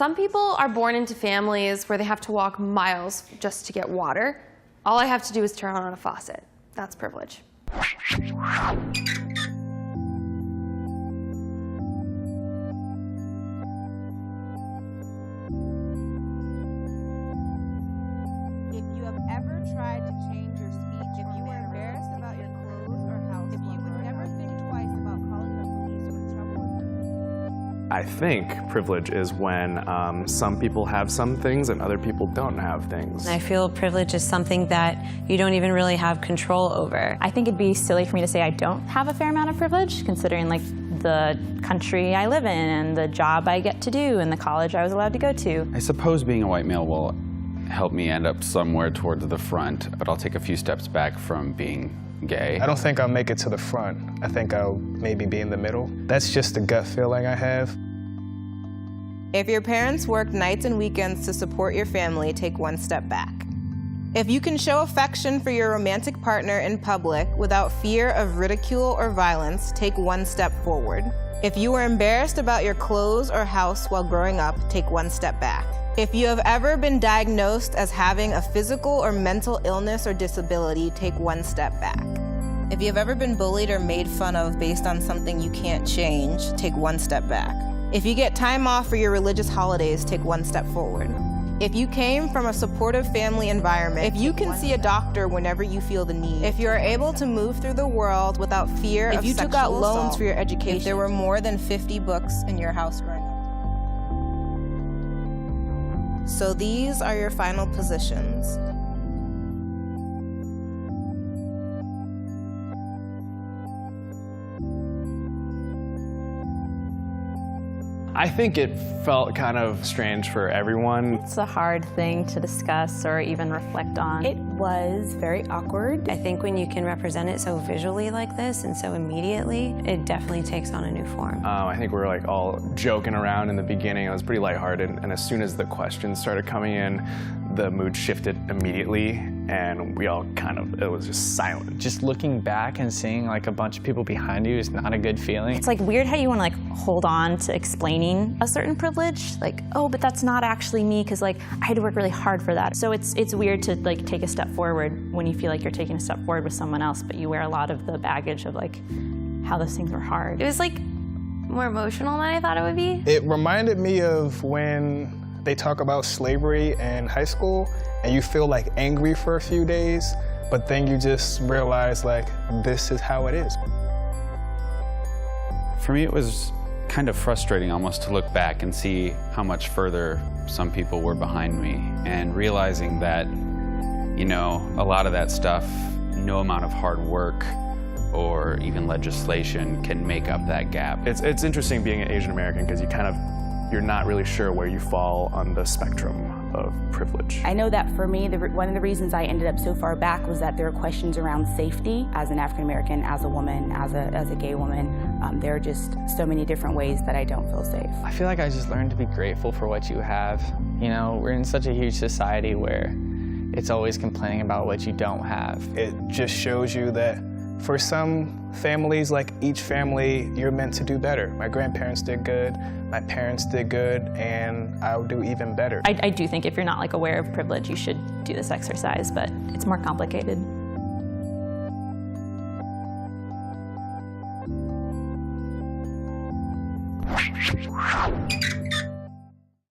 Some people are born into families where they have to walk miles just to get water. All I have to do is turn on a faucet. That's privilege. If you have ever tried to change your speech, if you were embarrassed about your clothes or house, if you would never think twice about calling the police when trouble is. I think privilege is when some people have some things and other people don't have things. I feel privilege is something that you don't even really have control over. I think it'd be silly for me to say I don't have a fair amount of privilege, considering like the country I live in and the job I get to do and the college I was allowed to go to. I suppose being a white male will help me end up somewhere towards the front, but I'll take a few steps back from being gay. I don't think I'll make it to the front. I think I'll maybe be in the middle. That's just a gut feeling I have. If your parents work nights and weekends to support your family, take one step back. If you can show affection for your romantic partner in public without fear of ridicule or violence, take one step forward. If you were embarrassed about your clothes or house while growing up, take one step back. If you have ever been diagnosed as having a physical or mental illness or disability, take one step back. If you have ever been bullied or made fun of based on something you can't change, take one step back. If you get time off for your religious holidays, take one step forward. If you came from a supportive family environment, if you can see a doctor whenever you feel the need, if you are able to move through the world without fear of sexual assault, if you took out loans for your education, if there were more than 50 books in your house growing up. So these are your final positions. I think it felt kind of strange for everyone. It's a hard thing to discuss or even reflect on. It was very awkward. I think when you can represent it so visually like this and so immediately, it definitely takes on a new form. I think we were like all joking around in the beginning. It was pretty lighthearted, and as soon as the questions started coming in, the mood shifted immediately, and we all it was just silent. Just looking back and seeing like a bunch of people behind you is not a good feeling. It's like weird how you want to like hold on to explaining a certain privilege, like, oh, but that's not actually me because like I had to work really hard for that. So it's weird to like take a step forward when you feel like you're taking a step forward with someone else, but you wear a lot of the baggage of like how those things were hard. It was like more emotional than I thought it would be. It reminded me of when they talk about slavery in high school and you feel like angry for a few days, but then you just realize like, this is how it is. For me, it was kind of frustrating almost to look back and see how much further some people were behind me, and realizing that, you know, a lot of that stuff, no amount of hard work or even legislation can make up that gap. It's interesting being an Asian American because you're not really sure where you fall on the spectrum of privilege. I know that for me, one of the reasons I ended up so far back was that there were questions around safety as an African American, as a woman, as a gay woman. There are just so many different ways that I don't feel safe. I feel like I just learned to be grateful for what you have. You know, we're in such a huge society where it's always complaining about what you don't have. It just shows you that for some families, like each family, you're meant to do better. My grandparents did good, my parents did good, and I'll do even better. I do think if you're not like aware of privilege, you should do this exercise, but it's more complicated.